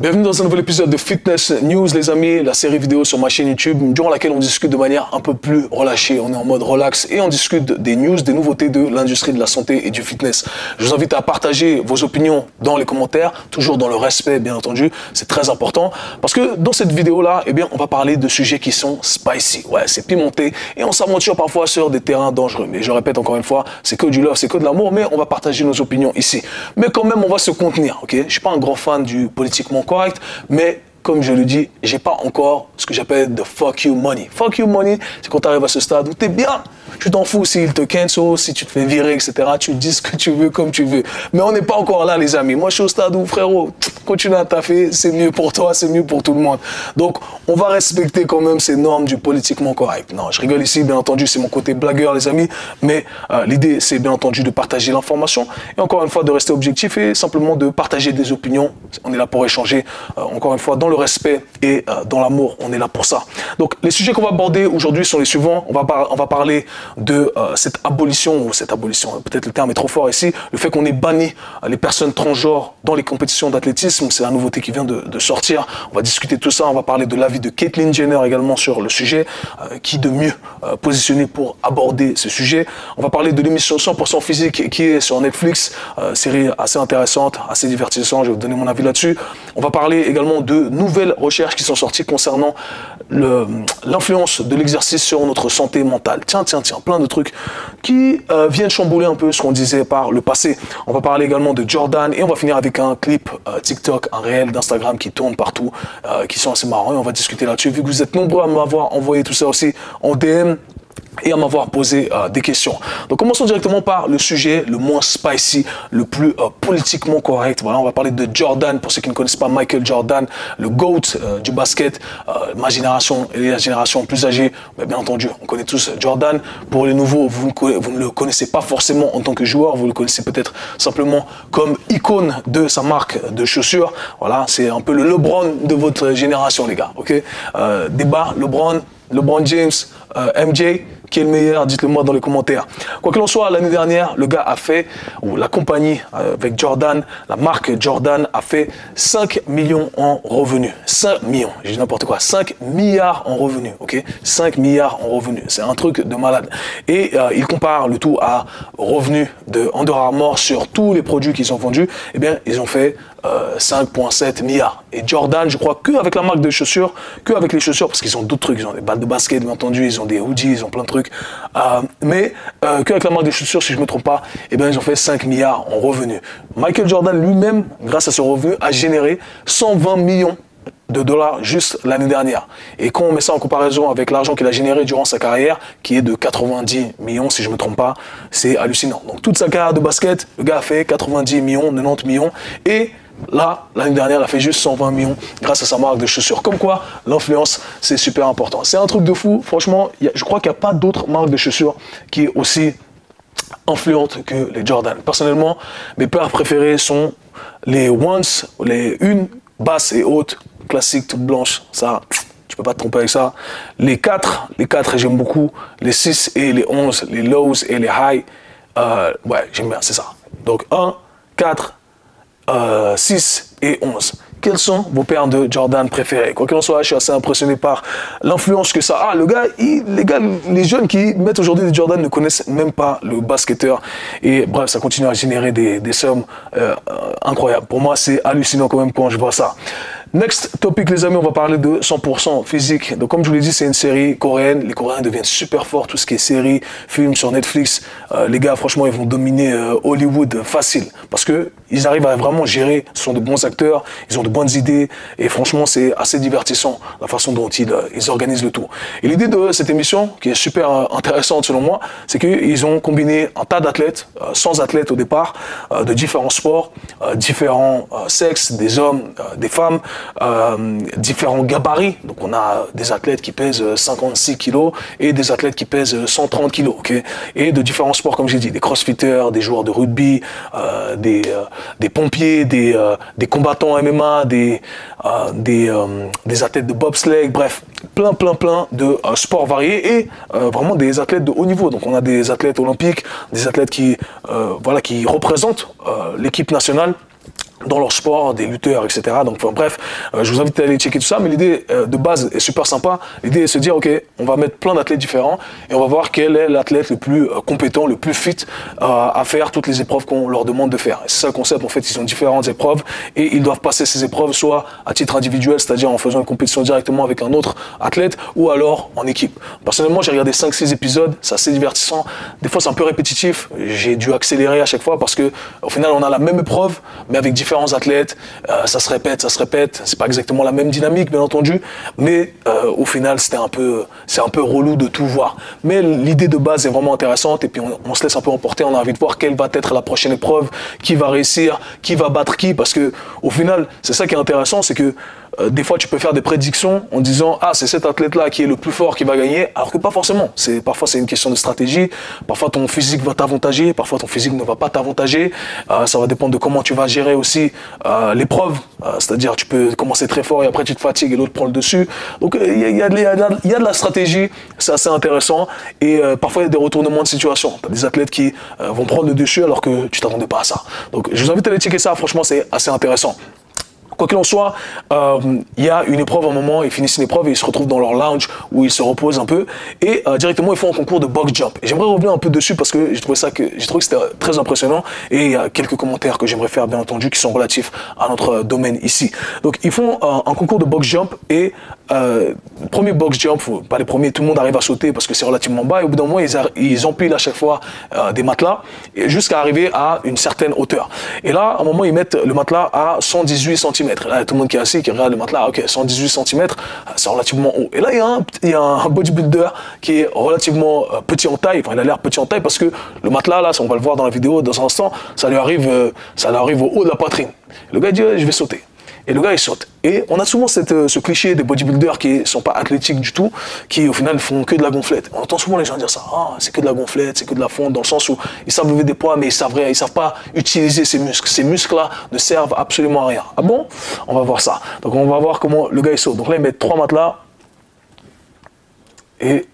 Bienvenue dans un nouvel épisode de Fitness News, les amis, la série vidéo sur ma chaîne YouTube, durant laquelle on discute de manière un peu plus relâchée, on est en mode relax et on discute des news, des nouveautés de l'industrie de la santé et du fitness. Je vous invite à partager vos opinions dans les commentaires, toujours dans le respect bien entendu, c'est très important, parce que dans cette vidéo-là, eh bien, on va parler de sujets qui sont spicy, ouais, c'est pimenté et on s'aventure parfois sur des terrains dangereux. Mais je répète encore une fois, c'est que du love, c'est que de l'amour, mais on va partager nos opinions ici. Mais quand même, on va se contenir, ok? Je suis pas un grand fan du politiquement correct, mais comme je le dis, j'ai pas encore ce que j'appelle de fuck you money. Fuck you money, c'est quand tu arrives à ce stade où tu es bien. Tu t'en fous s'il te cancel, si tu te fais virer, etc. Tu dis ce que tu veux, comme tu veux. Mais on n'est pas encore là, les amis. Moi, je suis au stade où, frérot, continue à taffer, c'est mieux pour toi, c'est mieux pour tout le monde. Donc, on va respecter quand même ces normes du politiquement correct. Non, je rigole ici, bien entendu, c'est mon côté blagueur, les amis. Mais l'idée, c'est bien entendu de partager l'information et encore une fois, de rester objectif et simplement de partager des opinions. On est là pour échanger, encore une fois, dans le respect et dans l'amour. On est là pour ça. Donc, les sujets qu'on va aborder aujourd'hui sont les suivants. On va parler de cette abolition, peut-être le terme est trop fort ici, le fait qu'on ait banni les personnes transgenres dans les compétitions d'athlétisme, c'est la nouveauté qui vient de sortir. On va discuter de tout ça, on va parler de l'avis de Caitlyn Jenner également sur le sujet, qui de mieux positionné pour aborder ce sujet. On va parler de l'émission 100% physique qui est sur Netflix, série assez intéressante, assez divertissante, je vais vous donner mon avis là-dessus. On va parler également de nouvelles recherches qui sont sorties concernant l'influence de l'exercice sur notre santé mentale. Tiens, plein de trucs qui viennent chambouler un peu ce qu'on disait par le passé. On va parler également de Jordan et on va finir avec un clip TikTok, un réel d'Instagram qui tourne partout, qui sont assez marrants et on va discuter là-dessus. Vu que vous êtes nombreux à m'avoir envoyé tout ça aussi en DM, et à m'avoir posé des questions. Donc commençons directement par le sujet le moins spicy, le plus politiquement correct. Voilà, on va parler de Jordan, pour ceux qui ne connaissent pas Michael Jordan, le GOAT du basket. Ma génération et la génération plus âgée, bien entendu, on connaît tous Jordan. Pour les nouveaux, vous ne le connaissez pas forcément en tant que joueur, vous le connaissez peut-être simplement comme icône de sa marque de chaussures. Voilà, c'est un peu le LeBron de votre génération, les gars. Ok, débat, LeBron James, MJ, qui est le meilleur? Dites-le moi dans les commentaires. Quoi qu'il en soit, l'année dernière, le gars a fait, ou la compagnie avec Jordan, la marque Jordan a fait 5 millions en revenus. 5 millions, j'ai dit n'importe quoi, 5 milliards en revenus, ok? 5 milliards en revenus, c'est un truc de malade. Et il compare le tout à revenus de Under Armour sur tous les produits qu'ils ont vendus. Eh bien, ils ont fait 5,7 milliards. Et Jordan, je crois qu'avec la marque de chaussures, qu'avec les chaussures, parce qu'ils ont d'autres trucs, ils ont des balles de basket, bien entendu, ils ont des hoodies, ils ont plein de trucs, mais qu'avec la marque de chaussures, si je ne me trompe pas, eh bien, ils ont fait 5 milliards en revenus. Michael Jordan lui-même, grâce à ce revenu, a généré 120 millions de dollars juste l'année dernière. Et quand on met ça en comparaison avec l'argent qu'il a généré durant sa carrière, qui est de 90 millions, si je ne me trompe pas, c'est hallucinant. Donc toute sa carrière de basket, le gars a fait 90 millions, 90 millions, et là, l'année dernière, il a fait juste 120 millions grâce à sa marque de chaussures. Comme quoi, l'influence, c'est super important. C'est un truc de fou. Franchement, je crois qu'il n'y a pas d'autre marque de chaussures qui est aussi influente que les Jordan. Personnellement, mes paires préférées sont les ones, les une, basses et hautes, classiques, toutes blanches. Ça, tu peux pas te tromper avec ça. Les 4, j'aime beaucoup. Les 6 et les 11, les lows et les high. Ouais, j'aime bien, c'est ça. Donc 1, 4, 6 et 11. Quelles sont vos paires de Jordan préférées? Quoi qu'il en soit, je suis assez impressionné par l'influence que ça a. Les jeunes qui mettent aujourd'hui des Jordan ne connaissent même pas le basketteur. Et bref, ça continue à générer des sommes incroyables. Pour moi, c'est hallucinant quand même quand je vois ça. Next topic, les amis, on va parler de 100% physique. Donc, comme je vous l'ai dit, c'est une série coréenne. Les Coréens deviennent super forts, tout ce qui est séries, films sur Netflix. Les gars, franchement, ils vont dominer Hollywood facile. Parce que ils arrivent à vraiment gérer. Ce sont de bons acteurs, ils ont de bonnes idées. Et franchement, c'est assez divertissant, la façon dont ils organisent le tout. Et l'idée de cette émission, qui est super intéressante selon moi, c'est qu'ils ont combiné un tas d'athlètes, 100 athlètes au départ, de différents sports, différents sexes, des hommes, des femmes, différents gabarits. Donc on a des athlètes qui pèsent 56 kilos et des athlètes qui pèsent 130 kilos, okay, et de différents sports, comme j'ai dit, des crossfitters, des joueurs de rugby, des pompiers, des combattants MMA, des athlètes de bobsleigh, bref, plein de sports variés et vraiment des athlètes de haut niveau. Donc on a des athlètes olympiques, des athlètes qui représentent l'équipe nationale. dans leur sport, des lutteurs, etc. Donc, enfin, bref, je vous invite à aller checker tout ça, mais l'idée de base est super sympa. L'idée est de se dire, ok, on va mettre plein d'athlètes différents et on va voir quel est l'athlète le plus compétent, le plus fit à faire toutes les épreuves qu'on leur demande de faire. C'est ça le concept, en fait, ils ont différentes épreuves et ils doivent passer ces épreuves soit à titre individuel, c'est-à-dire en faisant une compétition directement avec un autre athlète ou alors en équipe. Personnellement, j'ai regardé 5-6 épisodes, c'est assez divertissant. Des fois, c'est un peu répétitif. J'ai dû accélérer à chaque fois parce que au final, on a la même épreuve, mais avec différents athlètes, ça se répète, c'est pas exactement la même dynamique bien entendu, mais au final c'est un peu relou de tout voir. Mais l'idée de base est vraiment intéressante et puis on se laisse un peu emporter, on a envie de voir quelle va être la prochaine épreuve, qui va réussir, qui va battre qui, parce que au final c'est ça qui est intéressant, c'est que des fois tu peux faire des prédictions en disant ah c'est cet athlète là qui est le plus fort qui va gagner, alors que pas forcément. Parfois c'est une question de stratégie, parfois ton physique va t'avantager, parfois ton physique ne va pas t'avantager, ça va dépendre de comment tu vas gérer aussi l'épreuve, c'est-à-dire tu peux commencer très fort et après tu te fatigues et l'autre prend le dessus. Donc il y a de la stratégie, c'est assez intéressant et parfois il y a des retournements de situation. Tu as des athlètes qui vont prendre le dessus alors que tu t'attendais pas à ça. Donc je vous invite à aller checker ça, franchement c'est assez intéressant. Quoi qu'il en soit, il y a une épreuve à un moment, ils finissent une épreuve et ils se retrouvent dans leur lounge où ils se reposent un peu et directement ils font un concours de box jump. Et j'aimerais revenir un peu dessus parce que j'ai trouvé que c'était très impressionnant et il y a quelques commentaires que j'aimerais faire bien entendu qui sont relatifs à notre domaine ici. Donc ils font un concours de box jump et premier box jump, pas les premiers, tout le monde arrive à sauter parce que c'est relativement bas et au bout d'un moment ils empilent à chaque fois des matelas jusqu'à arriver à une certaine hauteur. Et là, à un moment ils mettent le matelas à 118 cm. Là, tout le monde qui est assis, qui regarde le matelas, ok, 118 cm, c'est relativement haut. Et là, il y a un bodybuilder qui est relativement petit en taille, enfin, il a l'air petit en taille parce que le matelas, là, on va le voir dans la vidéo dans un instant, ça lui arrive au haut de la poitrine. Le gars dit, je vais sauter. Et le gars, il saute. Et on a souvent ce cliché des bodybuilders qui ne sont pas athlétiques du tout, qui au final font que de la gonflette. On entend souvent les gens dire ça, c'est que de la gonflette, c'est que de la fonte, dans le sens où ils savent lever des poids, mais ils savent pas utiliser ces muscles. Ces muscles-là ne servent absolument à rien. Ah bon? On va voir ça. Donc on va voir comment le gars il saute. Donc là, il met 3 matelas. Et...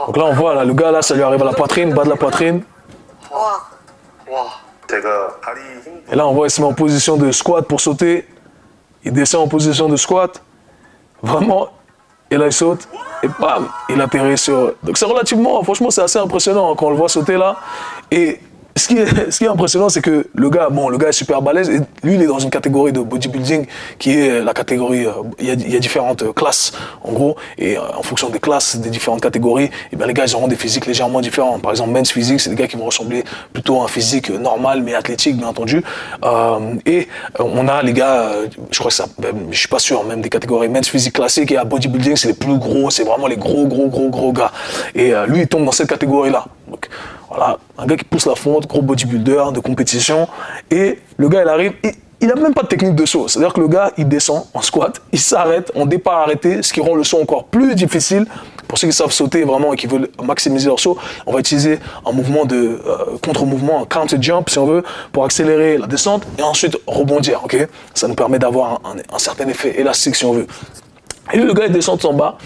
donc là, on voit, là, le gars, là, ça lui arrive à la poitrine, bas de la poitrine. Et là, on voit, il se met en position de squat pour sauter. Il descend en position de squat. Vraiment. Et là, il saute. Et bam, il atterrit sur... Donc, c'est relativement... Franchement, c'est assez impressionnant quand on le voit sauter là. Et ce qui est impressionnant, c'est que le gars est super balèze. Et lui, il est dans une catégorie de bodybuilding qui est la catégorie... Il y a différentes classes, en gros. Et en fonction des classes, des différentes catégories, et bien, les gars, ils auront des physiques légèrement différents. Par exemple, men's physique, c'est des gars qui vont ressembler plutôt à un physique normal, mais athlétique, bien entendu. Et on a les gars, je crois que ça... Je suis pas sûr, même des catégories men's physique classique et à bodybuilding, c'est les plus gros. C'est vraiment les gros gars. Et lui, il tombe dans cette catégorie-là. Donc, voilà, un gars qui pousse la fonte, gros bodybuilder de compétition, et le gars il arrive, il n'a même pas de technique de saut, c'est-à-dire que le gars il descend en squat, il s'arrête en départ arrêté, ce qui rend le saut encore plus difficile. Pour ceux qui savent sauter vraiment et qui veulent maximiser leur saut, on va utiliser un mouvement de contre-mouvement, un counter jump si on veut, pour accélérer la descente et ensuite rebondir, ok? Ça nous permet d'avoir un certain effet élastique si on veut. Et lui, le gars il descend en bas,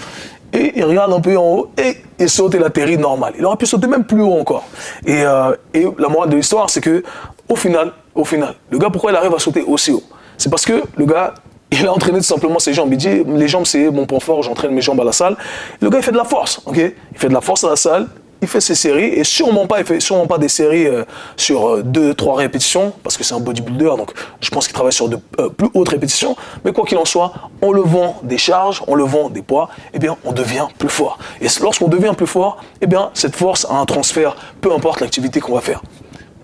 et il regarde un peu en haut et il saute et il atterrit normal. Il aurait pu sauter même plus haut encore. Et la morale de l'histoire, c'est que au final, le gars, pourquoi il arrive à sauter aussi haut? C'est parce que le gars, il a entraîné tout simplement ses jambes. Il dit, les jambes, c'est mon point fort, j'entraîne mes jambes à la salle. Le gars, il fait de la force, ok? Il fait de la force à la salle. Il fait ses séries et il fait sûrement pas des séries sur 2-3 répétitions parce que c'est un bodybuilder, donc je pense qu'il travaille sur de plus hautes répétitions. Mais quoi qu'il en soit, en levant des charges, en levant des poids, eh bien, on devient plus fort. Et lorsqu'on devient plus fort, eh bien, cette force a un transfert, peu importe l'activité qu'on va faire.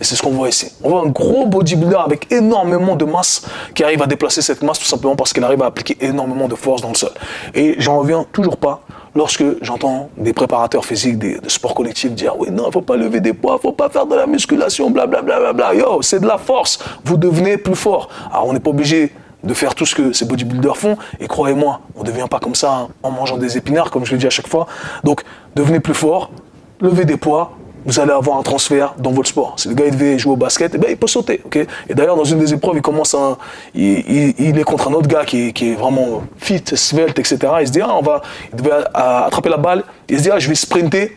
Et c'est ce qu'on voit ici. On voit un gros bodybuilder avec énormément de masse qui arrive à déplacer cette masse tout simplement parce qu'il arrive à appliquer énormément de force dans le sol. Et j'en reviens toujours pas lorsque j'entends des préparateurs physiques de sport collectif dire « Oui, non, il ne faut pas lever des poids, il ne faut pas faire de la musculation, blablabla. Yo, c'est de la force, vous devenez plus fort. » Alors, on n'est pas obligé de faire tout ce que ces bodybuilders font. Et croyez-moi, on ne devient pas comme ça en mangeant des épinards, comme je le dis à chaque fois. Donc, devenez plus fort, levez des poids, vous allez avoir un transfert dans votre sport. Si le gars il devait jouer au basket, eh bien, il peut sauter. Okay, et d'ailleurs, dans une des épreuves, il est contre un autre gars qui est vraiment fit, svelte, etc. Il se dit, il devait attraper la balle. Il se dit, je vais sprinter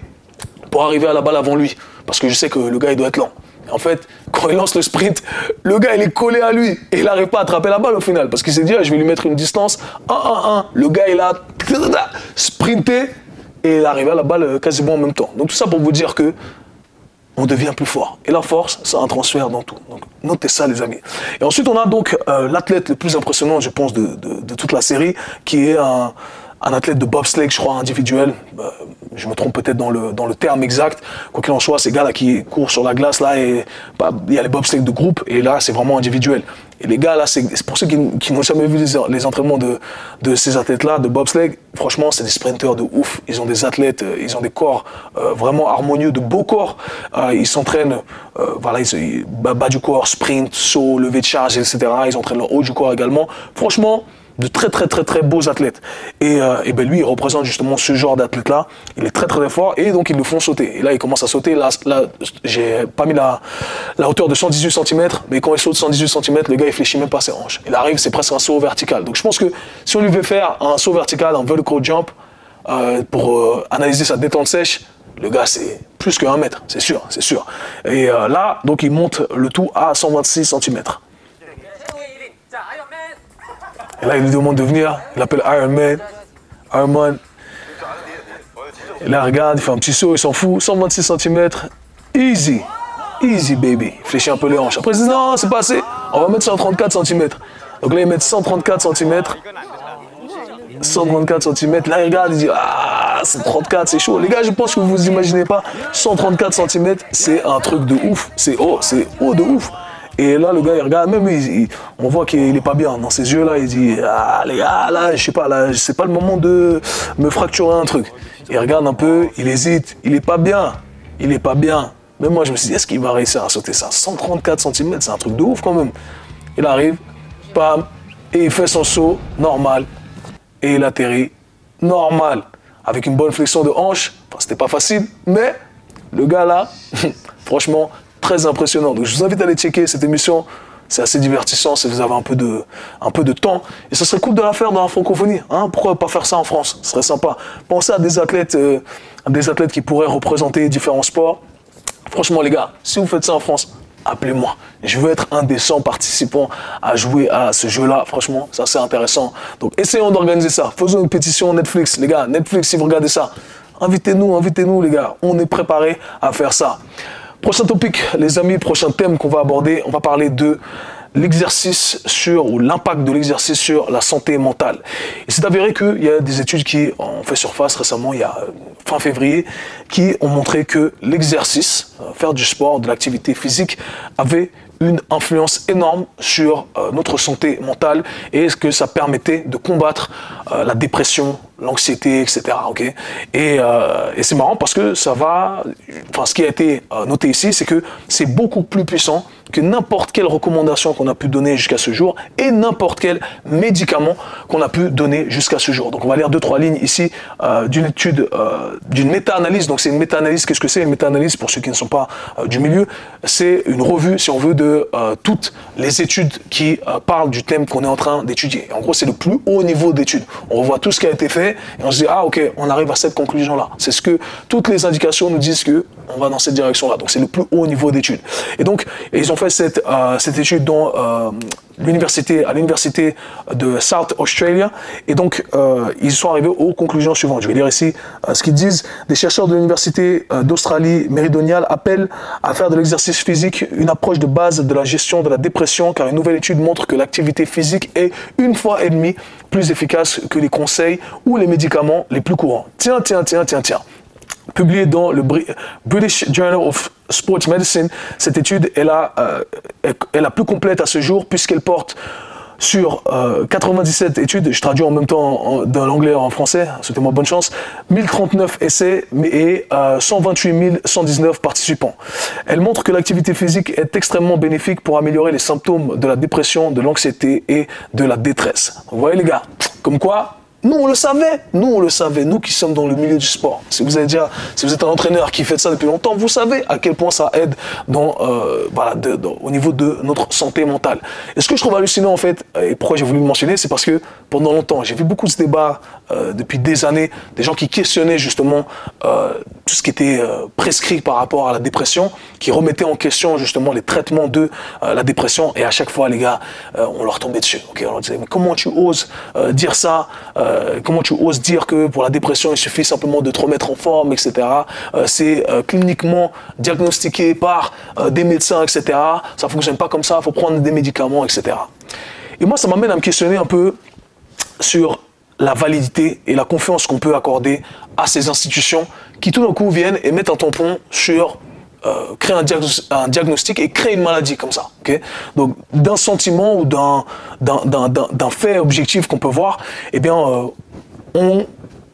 pour arriver à la balle avant lui, parce que je sais que le gars, il doit être lent. Et en fait, quand il lance le sprint, le gars, il est collé à lui. Et il n'arrive pas à attraper la balle au final. Parce qu'il s'est dit, ah, je vais lui mettre une distance 1-1-1. Le gars, il a sprinté et il arrive à la balle quasiment en même temps. Donc tout ça pour vous dire que on devient plus fort. Et la force, c'est un transfert dans tout. Donc, notez ça, les amis. Et ensuite, on a donc l'athlète le plus impressionnant, je pense, de toute la série, qui est un athlète de bobsleigh, je crois, individuel. Je me trompe peut-être dans le terme exact. Quoi qu'il en soit, ces gars-là qui courent sur la glace, là, et il y a les bobsleigh de groupe, et là, c'est vraiment individuel. Et les gars, là, c'est pour ceux qui n'ont jamais vu les entraînements de ces athlètes-là, de bobsleigh, franchement, c'est des sprinteurs de ouf. Ils ont des athlètes, ils ont des corps vraiment harmonieux, de beaux corps. Ils s'entraînent, voilà, bas du corps, sprint, saut, lever de charge, etc. Ils entraînent le haut du corps également. Franchement, de très beaux athlètes. Et ben lui, il représente justement ce genre d'athlète-là. Il est très fort et donc ils le font sauter. Et là, il commence à sauter. Là j'ai pas mis la hauteur de 118 cm, mais quand il saute 118 cm, le gars, il fléchit même pas ses hanches. Il arrive, c'est presque un saut vertical. Donc je pense que si on lui veut faire un saut vertical, un vertical jump, pour analyser sa détente sèche, le gars, c'est plus que 1 mètre, c'est sûr, c'est sûr. Et là, donc il monte le tout à 126 cm. Et là, il lui demande de venir, il l'appelle Iron Man. Iron Man. Et là, regarde, il fait un petit saut, il s'en fout. 126 cm. Easy. Easy, baby. Il fléchit un peu les hanches. Après, il dit non, c'est pas assez. On va mettre 134 cm. Donc là, il met 134 cm. 134 cm. Là, il regarde, il dit ah, 134, c'est chaud. Les gars, je pense que vous vous imaginez pas. 134 cm, c'est un truc de ouf. C'est haut de ouf. Et là, le gars, il regarde, même on voit qu'il n'est pas bien. Dans ses yeux-là, il dit ah, les gars, là, je sais pas, là, c'est pas le moment de me fracturer un truc. Il regarde un peu, il hésite, il est pas bien. Il est pas bien. Même moi, je me suis dit, est-ce qu'il va réussir à sauter ça? 134 cm, c'est un truc de ouf quand même. Il arrive, pam, et il fait son saut normal. Et il atterrit normal. Avec une bonne flexion de hanche. Enfin, c'était pas facile, mais le gars là, franchement, très impressionnant. Donc je vous invite à aller checker cette émission. C'est assez divertissant si vous avez un peu de temps. Et ce serait cool de la faire dans la francophonie. Hein? Pourquoi pas faire ça en France? Ce serait sympa. Pensez à des athlètes qui pourraient représenter différents sports. Franchement, les gars, si vous faites ça en France, appelez-moi. Je veux être un des 100 participants à jouer à ce jeu-là. Franchement, c'est assez intéressant. Donc essayons d'organiser ça. Faisons une pétition Netflix. Les gars, Netflix, si vous regardez ça, invitez-nous, les gars. On est préparés à faire ça. Prochain topic, les amis, prochain thème qu'on va aborder, on va parler de l'exercice ou l'impact de l'exercice sur la santé mentale. Il s'est avéré qu'il y a des études qui ont fait surface récemment, il y a fin février, qui ont montré que l'exercice, faire du sport, de l'activité physique, avait une influence énorme sur notre santé mentale et que ça permettait de combattre la dépression, l'anxiété, etc. Okay, et c'est marrant parce que ce qui a été noté ici, c'est que c'est beaucoup plus puissant que n'importe quelle recommandation qu'on a pu donner jusqu'à ce jour et n'importe quel médicament qu'on a pu donner jusqu'à ce jour. Donc on va lire 2-3 lignes ici d'une étude, d'une méta-analyse. Donc c'est une méta-analyse, qu'est-ce que c'est une méta-analyse pour ceux qui ne sont pas du milieu? C'est une revue, si on veut, de toutes les études qui parlent du thème qu'on est en train d'étudier. En gros, c'est le plus haut niveau d'études. On revoit tout ce qui a été fait et on se dit, ah ok, on arrive à cette conclusion-là. C'est ce que toutes les indications nous disent que on va dans cette direction-là. Donc c'est le plus haut niveau d'études. Et donc, ils ont fait cette étude dans à l'université de South Australia. Et donc, ils sont arrivés aux conclusions suivantes. Je vais lire ici ce qu'ils disent. Des chercheurs de l'université d'Australie méridionale appellent à faire de l'exercice physique une approche de base de la gestion de la dépression, car une nouvelle étude montre que l'activité physique est 1,5 fois plus efficace que les conseils ou les médicaments les plus courants. Tiens. Publiée dans le British Journal of Sports Medicine, cette étude est la plus complète à ce jour puisqu'elle porte sur 97 études, je traduis en même temps de l'anglais en français, souhaitez-moi bonne chance, 1039 essais et 128 119 participants. Elle montre que l'activité physique est extrêmement bénéfique pour améliorer les symptômes de la dépression, de l'anxiété et de la détresse. Vous voyez les gars, comme quoi nous on le savait, nous qui sommes dans le milieu du sport. Si vous êtes un entraîneur qui fait ça depuis longtemps, vous savez à quel point ça aide au niveau de notre santé mentale. Et ce que je trouve hallucinant en fait, et pourquoi j'ai voulu le mentionner, c'est parce que pendant longtemps, j'ai vu beaucoup de débats depuis des années, des gens qui questionnaient justement tout ce qui était prescrit par rapport à la dépression, qui remettaient en question justement les traitements de la dépression. Et à chaque fois, les gars, on leur tombait dessus. Okay, on leur disait, mais comment tu oses dire ça, comment tu oses dire que pour la dépression, il suffit simplement de te remettre en forme, etc. C'est cliniquement diagnostiqué par des médecins, etc. Ça ne fonctionne pas comme ça, il faut prendre des médicaments, etc. Et moi, ça m'amène à me questionner un peu sur la validité et la confiance qu'on peut accorder à ces institutions qui tout d'un coup viennent et mettent un tampon sur créer un diagnostic et créer une maladie comme ça. Okay? Donc d'un sentiment ou d'un fait objectif qu'on peut voir, eh bien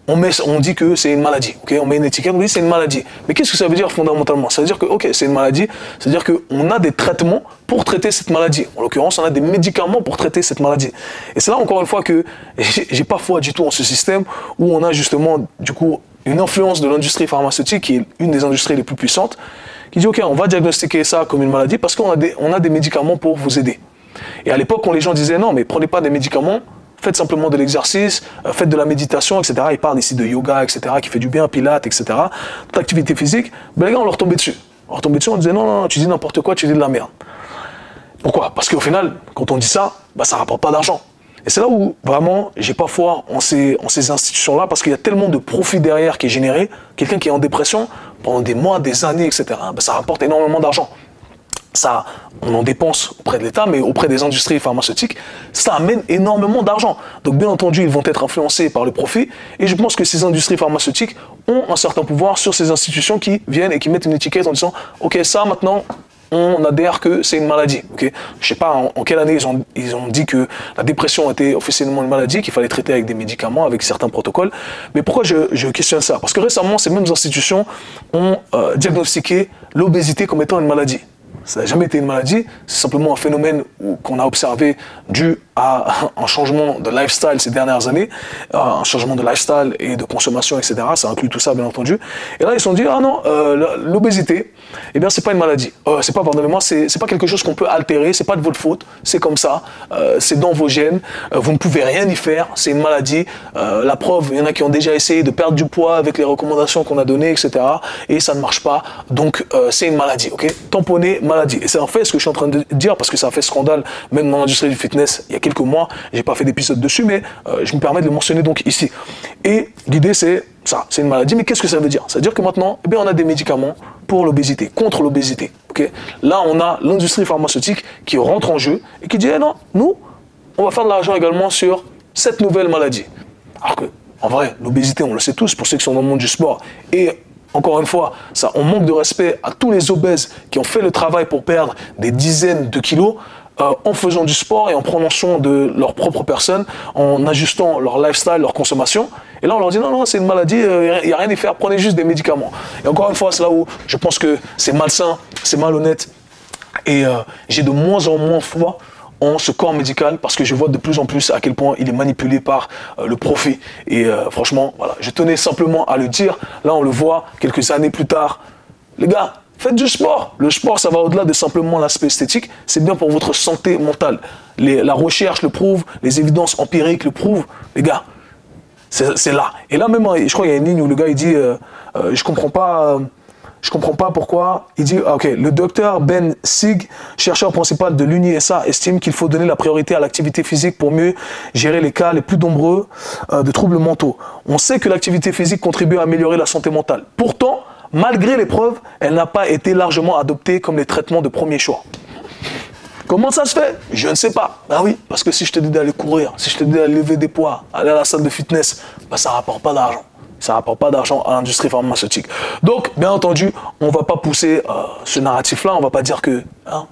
on dit que c'est une maladie, okay? On met une étiquette, on dit que c'est une maladie. Mais qu'est-ce que ça veut dire fondamentalement? Ça veut dire que, ok, c'est une maladie, c'est-à-dire qu'on a des traitements pour traiter cette maladie. En l'occurrence, on a des médicaments pour traiter cette maladie. Et c'est là, encore une fois, que j'ai pas foi du tout en ce système où on a justement, du coup, une influence de l'industrie pharmaceutique, qui est une des industries les plus puissantes, qui dit, ok, on va diagnostiquer ça comme une maladie parce qu'on a des médicaments pour vous aider. Et à l'époque, quand les gens disaient, non, mais prenez pas des médicaments, faites simplement de l'exercice, faites de la méditation, etc. Ils parlent ici de yoga, etc., qui fait du bien, pilates, etc. Toute activité physique. Ben, les gars, on leur tombait dessus. On leur tombait dessus, on disait non, non, tu dis n'importe quoi, tu dis de la merde. Pourquoi? Parce qu'au final, quand on dit ça, ben, ça ne rapporte pas d'argent. Et c'est là où, vraiment, j'ai pas foi en ces institutions-là, parce qu'il y a tellement de profit derrière qui est généré. Quelqu'un qui est en dépression, pendant des mois, des années, etc., ben, ça rapporte énormément d'argent. Ça, on en dépense auprès de l'État, mais auprès des industries pharmaceutiques, ça amène énormément d'argent. Donc bien entendu, ils vont être influencés par le profit, et je pense que ces industries pharmaceutiques ont un certain pouvoir sur ces institutions qui viennent et qui mettent une étiquette en disant « Ok, ça maintenant, on adhère que c'est une maladie. Okay » Je ne sais pas en quelle année ils ont dit que la dépression était officiellement une maladie, qu'il fallait traiter avec des médicaments, avec certains protocoles. Mais pourquoi je questionne ça? Parce que récemment, ces mêmes institutions ont diagnostiqué l'obésité comme étant une maladie. Ça n'a jamais été une maladie, c'est simplement un phénomène qu'on a observé dû à un changement de lifestyle ces dernières années, un changement de lifestyle et de consommation, etc. Ça inclut tout ça, bien entendu. Et là, ils se sont dit, ah non, l'obésité, eh bien, c'est pas une maladie. C'est pas, pardonnez-moi, c'est pas quelque chose qu'on peut altérer, c'est pas de votre faute, c'est comme ça, c'est dans vos gènes, vous ne pouvez rien y faire, c'est une maladie. La preuve, il y en a qui ont déjà essayé de perdre du poids avec les recommandations qu'on a données, etc. Et ça ne marche pas, donc c'est une maladie, ok? Tamponner, maladie. Et c'est en fait ce que je suis en train de dire, parce que ça a fait scandale, même dans l'industrie du fitness, il y a quelques mois, j'ai pas fait d'épisode dessus, mais je me permets de le mentionner donc ici. Et l'idée c'est ça, c'est une maladie, mais qu'est-ce que ça veut dire? Ça veut dire que maintenant, eh bien, on a des médicaments pour l'obésité, contre l'obésité. Okay? Là, on a l'industrie pharmaceutique qui rentre en jeu et qui dit, eh non, nous, on va faire de l'argent également sur cette nouvelle maladie. Alors que, en vrai, l'obésité, on le sait tous, pour ceux qui sont dans le monde du sport, et encore une fois, ça, on manque de respect à tous les obèses qui ont fait le travail pour perdre des dizaines de kilos en faisant du sport et en prenant soin de leur propre personne, en ajustant leur lifestyle, leur consommation. Et là, on leur dit non, non, c'est une maladie, il n'y a rien à faire, prenez juste des médicaments. Et encore une fois, c'est là où je pense que c'est malsain, c'est malhonnête. Et j'ai de moins en moins foi en ce corps médical parce que je vois de plus en plus à quel point il est manipulé par le profit. Et franchement, voilà, je tenais simplement à le dire. Là, on le voit quelques années plus tard. Les gars, faites du sport. Le sport, ça va au-delà de simplement l'aspect esthétique. C'est bien pour votre santé mentale. La recherche le prouve, les évidences empiriques le prouvent. Les gars, c'est là. Et là même, je crois qu'il y a une ligne où le gars, il dit, je comprends pas pourquoi. Il dit, ok, le docteur Ben Sig, chercheur principal de l'UNISA, estime qu'il faut donner la priorité à l'activité physique pour mieux gérer les cas les plus nombreux de troubles mentaux. On sait que l'activité physique contribue à améliorer la santé mentale. Pourtant, malgré les preuves, elle n'a pas été largement adoptée comme les traitements de premier choix. Comment ça se fait? Je ne sais pas. Ah oui, parce que si je te dis d'aller courir, si je te dis d'aller lever des poids, aller à la salle de fitness, bah ça ne rapporte pas d'argent. Ça ne rapporte pas d'argent à l'industrie pharmaceutique. Donc, bien entendu, on ne va pas pousser ce narratif-là. On ne va pas dire que ne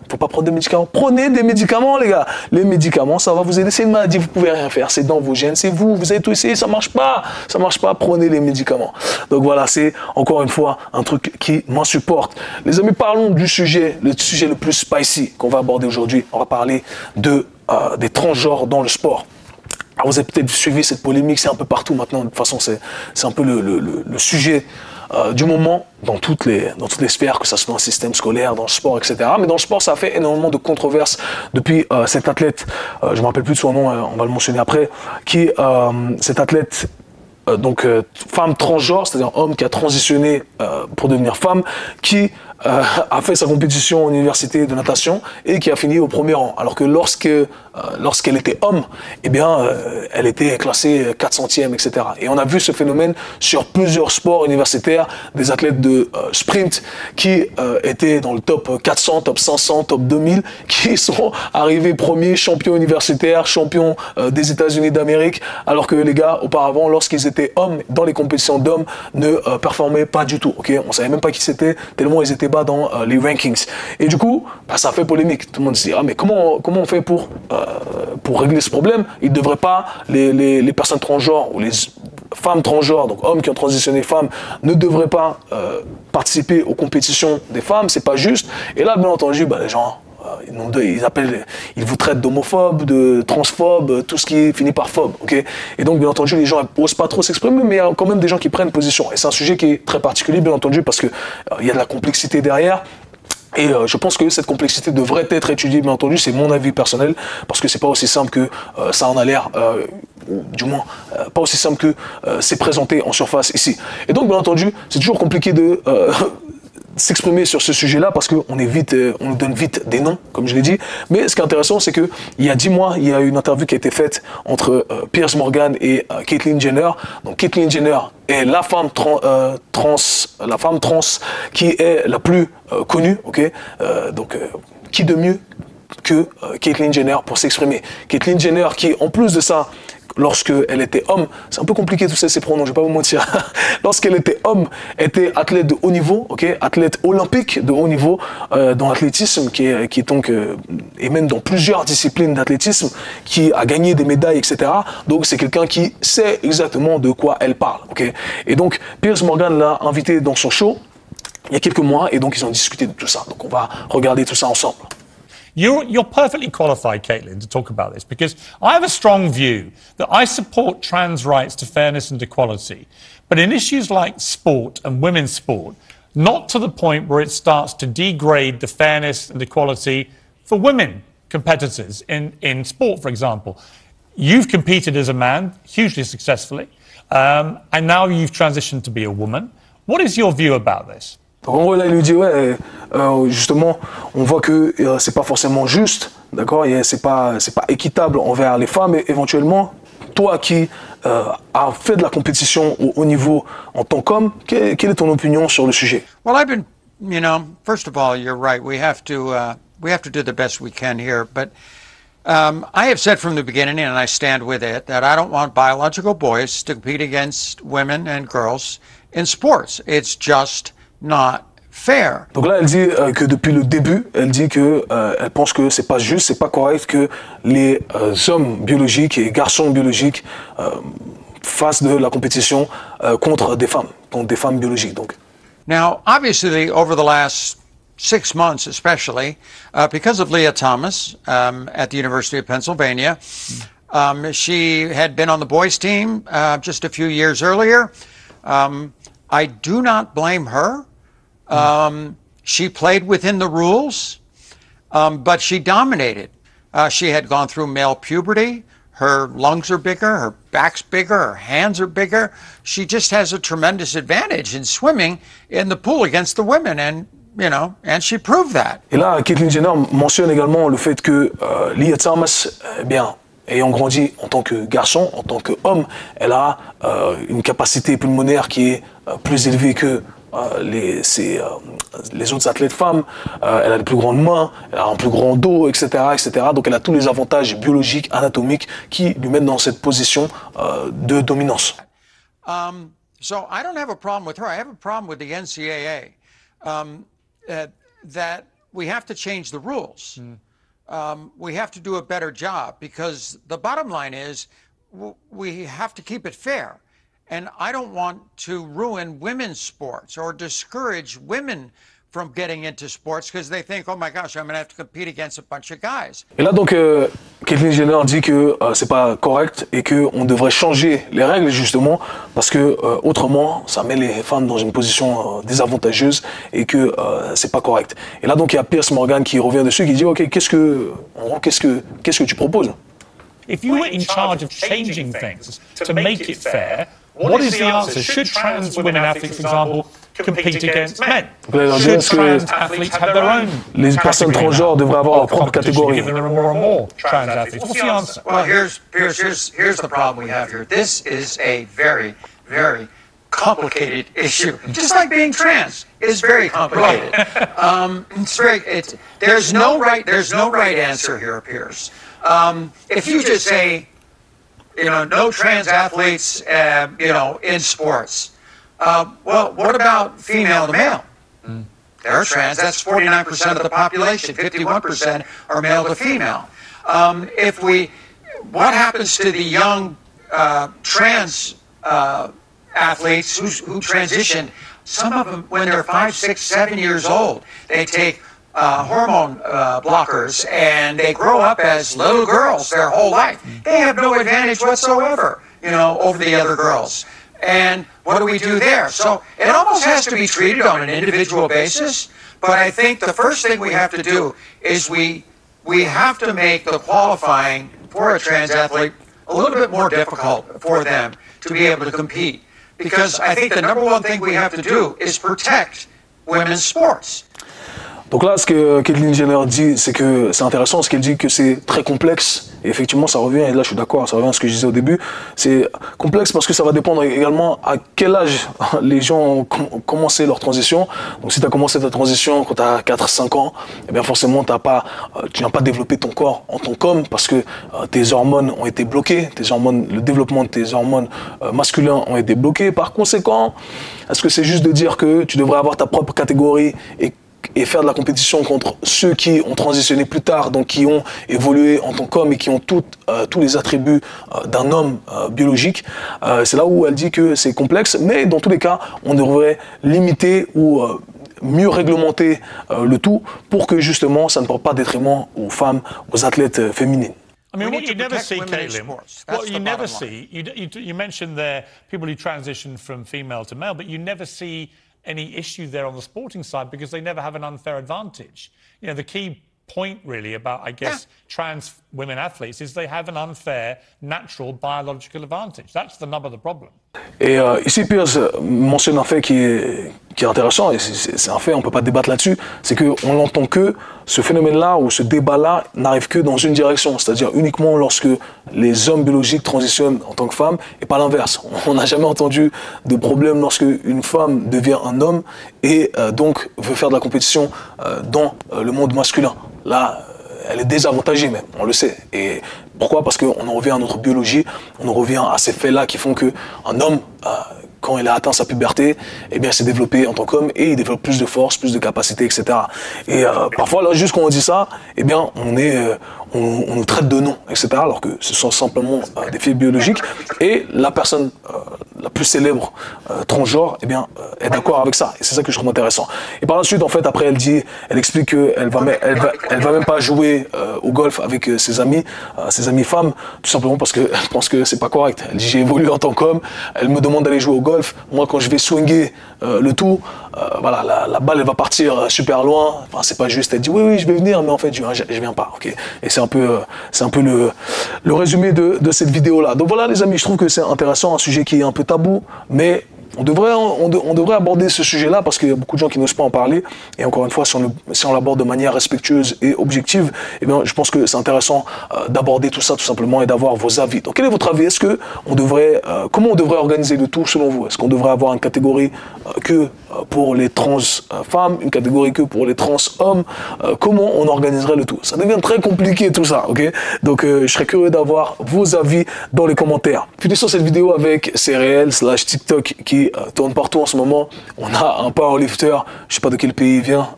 faut pas prendre des médicaments. Prenez des médicaments, les gars. Les médicaments, ça va vous aider. C'est une maladie, vous ne pouvez rien faire. C'est dans vos gènes, c'est vous. Vous avez tout essayé, ça ne marche pas. Ça ne marche pas, prenez les médicaments. Donc voilà, c'est encore une fois un truc qui m'insupporte. Les amis, parlons du sujet, le sujet le plus spicy qu'on va aborder aujourd'hui. On va parler des transgenres dans le sport. Alors vous avez peut-être suivi cette polémique, c'est un peu partout maintenant, de toute façon c'est un peu le sujet du moment dans toutes les sphères, que ce soit dans le système scolaire, dans le sport, etc. Mais dans le sport, ça a fait énormément de controverses depuis cet athlète, je ne me rappelle plus de son nom, on va le mentionner après, cet athlète femme transgenre, c'est-à-dire homme qui a transitionné pour devenir femme, qui a fait sa compétition en université de natation et qui a fini au premier rang. Alors que lorsqu'elle était homme, eh bien, elle était classée 400e, etc. Et on a vu ce phénomène sur plusieurs sports universitaires, des athlètes de sprint qui étaient dans le top 400, top 500, top 2000, qui sont arrivés premiers champions universitaires, champions des États-Unis d'Amérique, alors que les gars, auparavant, lorsqu'ils étaient hommes, dans les compétitions d'hommes, ne performaient pas du tout. Okay, on savait même pas qui c'était, tellement ils étaient bas dans les rankings. Et du coup, bah, ça fait polémique. Tout le monde se dit, ah mais comment on fait pour régler ce problème? Il ne devrait pas, les personnes transgenres ou les femmes transgenres, donc hommes qui ont transitionné femmes, ne devraient pas participer aux compétitions des femmes, c'est pas juste. Et là, bien entendu, bah, les gens, ils vous traitent d'homophobes, de transphobes, tout ce qui finit par phobe, ok? Et donc, bien entendu, les gens n'osent pas trop s'exprimer, mais il y a quand même des gens qui prennent position. Et c'est un sujet qui est très particulier, bien entendu, parce que il y a de la complexité derrière. Et je pense que cette complexité devrait être étudiée, bien entendu, c'est mon avis personnel, parce que c'est pas aussi simple que ça en a l'air, ou du moins pas aussi simple que c'est présenté en surface ici. Et donc, bien entendu, c'est toujours compliqué de s'exprimer sur ce sujet-là parce qu'on nous donne vite des noms, comme je l'ai dit. Mais ce qui est intéressant, c'est que il y a 10 mois, il y a une interview qui a été faite entre Piers Morgan et Caitlyn Jenner. Donc Caitlyn Jenner est la femme trans qui est la plus connue, ok. Qui de mieux que Caitlyn Jenner pour s'exprimer. Caitlyn Jenner qui, en plus de ça, lorsqu'elle était homme, c'est un peu compliqué tous ces pronoms, je vais pas vous mentir. Lorsqu'elle était homme, était athlète de haut niveau, ok, athlète olympique de haut niveau dans l'athlétisme, qui est donc et même dans plusieurs disciplines d'athlétisme, qui a gagné des médailles, etc. Donc c'est quelqu'un qui sait exactement de quoi elle parle, ok. Et donc Piers Morgan l'a invité dans son show il y a quelques mois, et donc ils ont discuté de tout ça. Donc on va regarder tout ça ensemble. You're perfectly qualified, Caitlyn, to talk about this, because I have a strong view that I support trans rights to fairness and equality, but in issues like sport and women's sport, not to the point where it starts to degrade the fairness and equality for women competitors in sport, for example. You've competed as a man, hugely successfully, and now you've transitioned to be a woman. What is your view about this? Donc en gros là il lui dit ouais justement on voit que c'est pas forcément juste, d'accord, c'est pas équitable envers les femmes, et éventuellement toi qui as fait de la compétition au haut niveau en tant qu'homme, quelle est ton opinion sur le sujet? Well, I've been, first of all, you're right. We have to do the best we can here, but I have said from the beginning, and I stand with it, that I don't want biological boys to compete against women and girls in sports. It's just not fair. Donc là, elle dit que depuis le début, elle dit que elle pense que c'est pas juste, c'est pas correct que les hommes biologiques et garçons biologiques fassent de la compétition contre des femmes biologiques. Donc. Now, obviously, over the last 6 months, especially because of Leah Thomas at the University of Pennsylvania, she had been on the boys' team just a few years earlier. I do not blame her. She played within the rules, but she dominated. She had gone through male puberty. Her lungs are bigger, her back's bigger, her hands are bigger. She just has a tremendous advantage in swimming in the pool against the women, and she proved that. Et là, Caitlyn Jenner mentionne également le fait que Leah Thomas, ayant grandi en tant que garçon, en tant qu'homme, elle a une capacité pulmonaire qui est plus élevée que les autres athlètes femmes. Elle a de plus grandes mains, elle a un plus grand dos, etc., etc. Donc elle a tous les avantages biologiques, anatomiques qui lui mettent dans cette position de dominance. So I don't have a problem with her. I have a problem with the NCAA that we have to change the rules. We have to do a better job, because the bottom line is we have to keep it fair. And I don't want to ruin women's sports or discourage women from getting into sports because they think, oh my gosh, I'm going to have to compete against a bunch of guys. Et là donc, Caitlyn Jenner dit que c'est pas correct et que on devrait changer les règles justement parce que autrement ça met les femmes dans une position désavantageuse et que c'est pas correct. Et là donc il y a Piers Morgan qui revient dessus, qui dit ok, qu'est-ce que tu proposes? If you were in charge of changing things to make it fair, What is the answer? Should trans women athletes, for example, compete against men? Should trans athletes have their own les personnes transgenres devraient avoir leur propre catégorie. Given there are more and more trans athletes. What's the answer? Well, here's the problem we have here. This is a very, very complicated issue. Just like being trans is very complicated. There's no right answer here, Piers. If you just say, no trans athletes, in sports. Well, what about female to male? They're trans. That's 49% of the population. 51% are male to female. What happens to the young trans athletes who transition? Some of them, when they're 5, 6, 7 years old, they take hormone blockers, and they grow up as little girls their whole life. They have no advantage whatsoever, over the other girls. And what do we do there? So it almost has to be treated on an individual basis. But I think the first thing we have to do is we have to make the qualifying for a trans athlete a little bit more difficult for them to be able to compete. Because I think the number one thing we have to do is protect women's sports. Donc là, ce que Caitlyn Jenner dit, c'est que c'est intéressant, parce qu'elle dit que c'est très complexe. Et effectivement, ça revient, et là je suis d'accord, ça revient à ce que je disais au début. C'est complexe parce que ça va dépendre également à quel âge les gens ont commencé leur transition. Donc si tu as commencé ta transition quand tu as 4-5 ans, eh bien forcément tu n'as pas développé ton corps en tant qu'homme parce que tes hormones ont été bloquées, le développement de tes hormones masculins ont été bloqués. Par conséquent, est-ce que c'est juste de dire que tu devrais avoir ta propre catégorie et faire de la compétition contre ceux qui ont transitionné plus tard, donc qui ont évolué en tant qu'homme et qui ont tous les attributs d'un homme biologique. C'est là où elle dit que c'est complexe, mais dans tous les cas, on devrait limiter ou mieux réglementer le tout pour que justement ça ne porte pas détriment aux femmes, aux athlètes féminines. I mean, what you never see, Caitlyn, what you never see, you mentioned there people who transition from female to male, but you never see any issue there on the sporting side because they never have an unfair advantage. The key point really about, I guess, trans women athletes is they have an unfair, natural, biological advantage. That's the nub of the problem. Et ici, Piers mentionne un fait qui est intéressant, et c'est un fait, on ne peut pas débattre là-dessus, c'est qu'on l'entend que ce phénomène-là ou ce débat-là n'arrive que dans une direction, c'est-à-dire uniquement lorsque les hommes biologiques transitionnent en tant que femmes et pas l'inverse. On n'a jamais entendu de problème lorsque une femme devient un homme et donc veut faire de la compétition dans le monde masculin. Là, elle est désavantagée même, on le sait. Et pourquoi? Parce qu'on en revient à notre biologie, on en revient à ces faits-là qui font qu'un homme, quand il a atteint sa puberté, eh bien, s'est développé en tant qu'homme et il développe plus de force, plus de capacité, etc. Et parfois, là, juste quand on dit ça, eh bien, on nous traite de non, etc. Alors que ce sont simplement des faits biologiques. Et la personne la plus célèbre transgenre, eh bien, est d'accord avec ça. Et c'est ça que je trouve intéressant. Et par la suite, en fait, après, elle explique qu'elle va même pas jouer au golf avec ses amis femmes, tout simplement parce qu'elle pense que c'est pas correct. Elle dit, j'ai évolué en tant qu'homme, elle me demande d'aller jouer au golf. Moi, quand je vais swinger le tout, voilà, la balle, elle va partir super loin. Enfin, c'est pas juste, elle dit, oui, je vais venir, mais en fait, je viens pas. Okay. Et c'est un peu le résumé de cette vidéo-là. Donc voilà, les amis, je trouve que c'est intéressant, un sujet qui est un peu tabou, mais on devrait aborder ce sujet-là parce qu'il y a beaucoup de gens qui n'osent pas en parler. Et encore une fois, si on l'aborde de manière respectueuse et objective, eh bien, je pense que c'est intéressant d'aborder tout ça tout simplement et d'avoir vos avis. Donc, quel est votre avis? Comment on devrait organiser le tout selon vous? Est-ce qu'on devrait avoir une catégorie que pour les trans femmes, une catégorie que pour les trans hommes? Comment on organiserait le tout? Ça devient très compliqué tout ça, ok? Donc, je serais curieux d'avoir vos avis dans les commentaires. Puis sur cette vidéo avec CRL/TikTok qui tourne partout en ce moment. On a un powerlifter, je sais pas de quel pays il vient,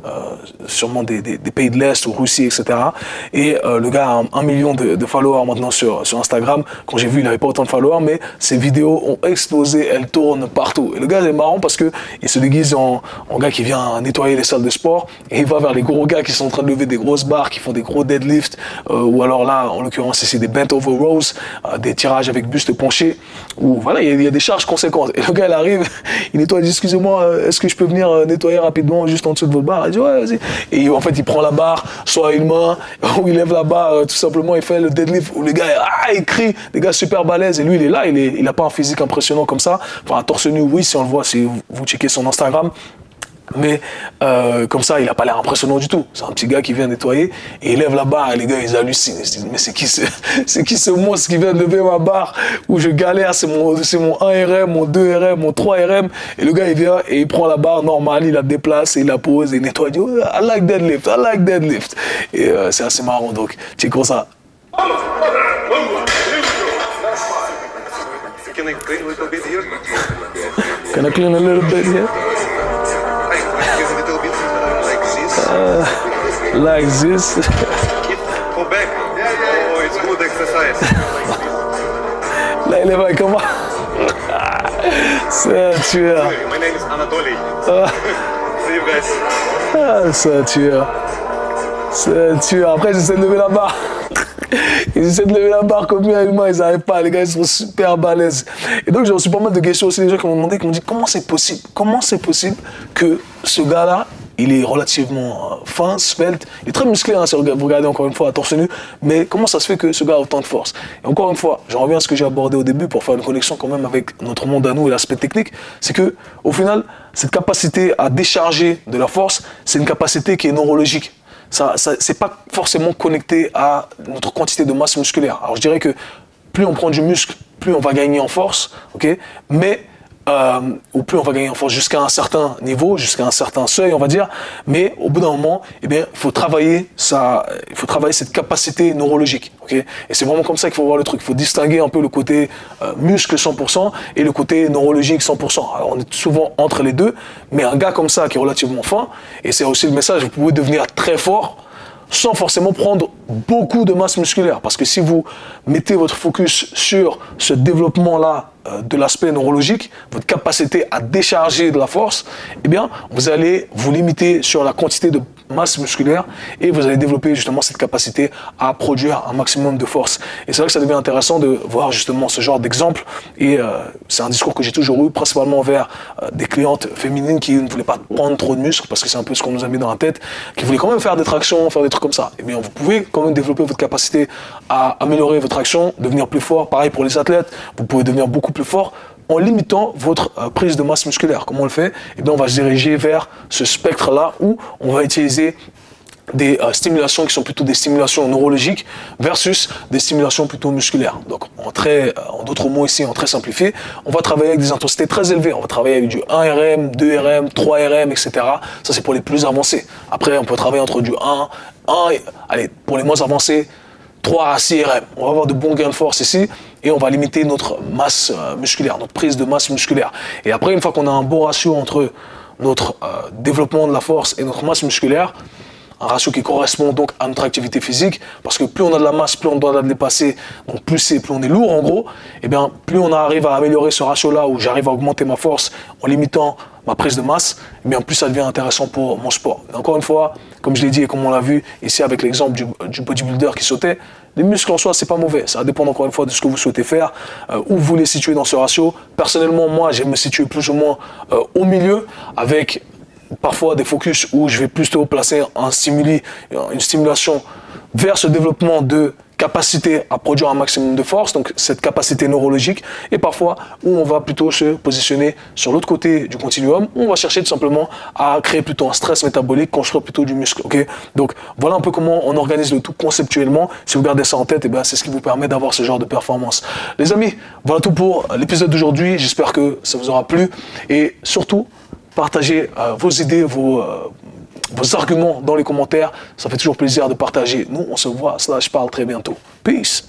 sûrement des pays de l'Est ou Russie, etc. Et le gars a 1 million de followers maintenant sur Instagram. Quand j'ai vu, il n'avait pas autant de followers, mais ses vidéos ont explosé, elles tournent partout. Et le gars, c'est marrant parce que il se déguise en gars qui vient nettoyer les salles de sport et il va vers les gros gars qui sont en train de lever des grosses barres, qui font des gros deadlifts, ou alors là, en l'occurrence, ici, des bent over rows, des tirages avec buste penché, où voilà, il y a des charges conséquentes. Et le gars, il arrive arrive, il nettoie, il dit excusez-moi, est-ce que je peux venir nettoyer rapidement juste en dessous de votre barre? Il dit ouais, vas-y. Et en fait, il prend la barre, soit une main, ou il lève la barre, tout simplement, il fait le deadlift, où le gars, il crie, les gars super balèzes, et lui, il est là, il n'a pas un physique impressionnant comme ça. Enfin, un torse nu, oui, si on le voit, si vous checkez son Instagram. Mais comme ça, il n'a pas l'air impressionnant du tout. C'est un petit gars qui vient nettoyer et il lève la barre et les gars, ils hallucinent. Ils se disent, mais c'est qui ce monstre qui vient de lever ma barre où je galère, c'est mon 1 RM, mon 2 RM, mon 3 RM. Et le gars, il vient et il prend la barre normale, il la déplace et il la pose et il nettoie. Il dit, oh, I like deadlift. Et c'est assez marrant. Donc, tu es comme ça. Can I clean a little bit here? Like this. Go back. Oh, it's good exercise. Là, il est vrai, comment? C'est un tueur. My name is Anatoly. See you guys. C'est un tueur. C'est un tueur. Après, j'essaie de lever la barre. Ils essaient de lever la barre comme lui, ils n'arrivent pas. Les gars, ils sont super balèzes. Et donc, j'ai reçu pas mal de questions aussi. Des gens qui m'ont demandé, qui m'ont dit comment c'est possible? Comment c'est possible que ce gars-là, il est relativement fin, svelte, il est très musclé, hein, si vous regardez encore une fois à torse nu, mais comment ça se fait que ce gars a autant de force? Et encore une fois, j'en reviens à ce que j'ai abordé au début pour faire une connexion quand même avec notre monde à nous et l'aspect technique, c'est que au final, cette capacité à décharger de la force, c'est une capacité qui est neurologique. C'est pas forcément connecté à notre quantité de masse musculaire. Alors je dirais que plus on prend du muscle, plus on va gagner en force, ok? Mais ou plus on va gagner en force jusqu'à un certain niveau, jusqu'à un certain seuil, on va dire. Mais au bout d'un moment, eh bien, il faut travailler cette capacité neurologique. Okay, et c'est vraiment comme ça qu'il faut voir le truc. Il faut distinguer un peu le côté muscle 100% et le côté neurologique 100%. Alors on est souvent entre les deux, mais un gars comme ça qui est relativement fin, et c'est aussi le message, vous pouvez devenir très fort sans forcément prendre beaucoup de masse musculaire. Parce que si vous mettez votre focus sur ce développement-là de l'aspect neurologique, votre capacité à décharger de la force, eh bien, vous allez vous limiter sur la quantité de masse musculaire et vous allez développer justement cette capacité à produire un maximum de force. Et c'est là que ça devient intéressant de voir justement ce genre d'exemple. Et c'est un discours que j'ai toujours eu, principalement vers des clientes féminines qui ne voulaient pas prendre trop de muscles, parce que c'est un peu ce qu'on nous a mis dans la tête, qui voulaient quand même faire des tractions, faire des trucs comme ça. Eh bien, vous pouvez quand même développer votre capacité à améliorer votre action, devenir plus fort. Pareil pour les athlètes, vous pouvez devenir beaucoup plus fort en limitant votre prise de masse musculaire. Comment on le fait? Eh bien, on va se diriger vers ce spectre-là où on va utiliser des stimulations qui sont plutôt des stimulations neurologiques versus des stimulations plutôt musculaires. Donc, en d'autres mots ici, en très simplifié, on va travailler avec des intensités très élevées. On va travailler avec du 1 RM, 2 RM, 3 RM, etc. Ça, c'est pour les plus avancés. Après, on peut travailler entre du 1, allez, pour les moins avancés, 3 à 6 RM. On va avoir de bons gains de force ici et on va limiter notre masse musculaire, notre prise de masse musculaire. Et après, une fois qu'on a un bon ratio entre notre développement de la force et notre masse musculaire, un ratio qui correspond donc à notre activité physique, parce que plus on a de la masse, plus on doit la dépasser, donc plus on est lourd en gros, et bien plus on arrive à améliorer ce ratio-là où j'arrive à augmenter ma force en limitant ma prise de masse, et bien plus ça devient intéressant pour mon sport. Et encore une fois, comme je l'ai dit et comme on l'a vu ici avec l'exemple du bodybuilder qui sautait, les muscles en soi, c'est pas mauvais. Ça dépend encore une fois de ce que vous souhaitez faire, où vous voulez situer dans ce ratio. Personnellement, moi, j'aime me situer plus ou moins au milieu, avec parfois des focus où je vais plutôt placer une stimulation vers ce développement de capacité à produire un maximum de force, donc cette capacité neurologique, et parfois où on va plutôt se positionner sur l'autre côté du continuum, où on va chercher tout simplement à créer plutôt un stress métabolique, construire plutôt du muscle. Okay, donc voilà un peu comment on organise le tout conceptuellement. Si vous gardez ça en tête, c'est ce qui vous permet d'avoir ce genre de performance. Les amis, voilà tout pour l'épisode d'aujourd'hui. J'espère que ça vous aura plu et surtout, partagez vos idées, vos arguments dans les commentaires. Ça fait toujours plaisir de partager. Nous, on se voit, /parle très bientôt. Peace.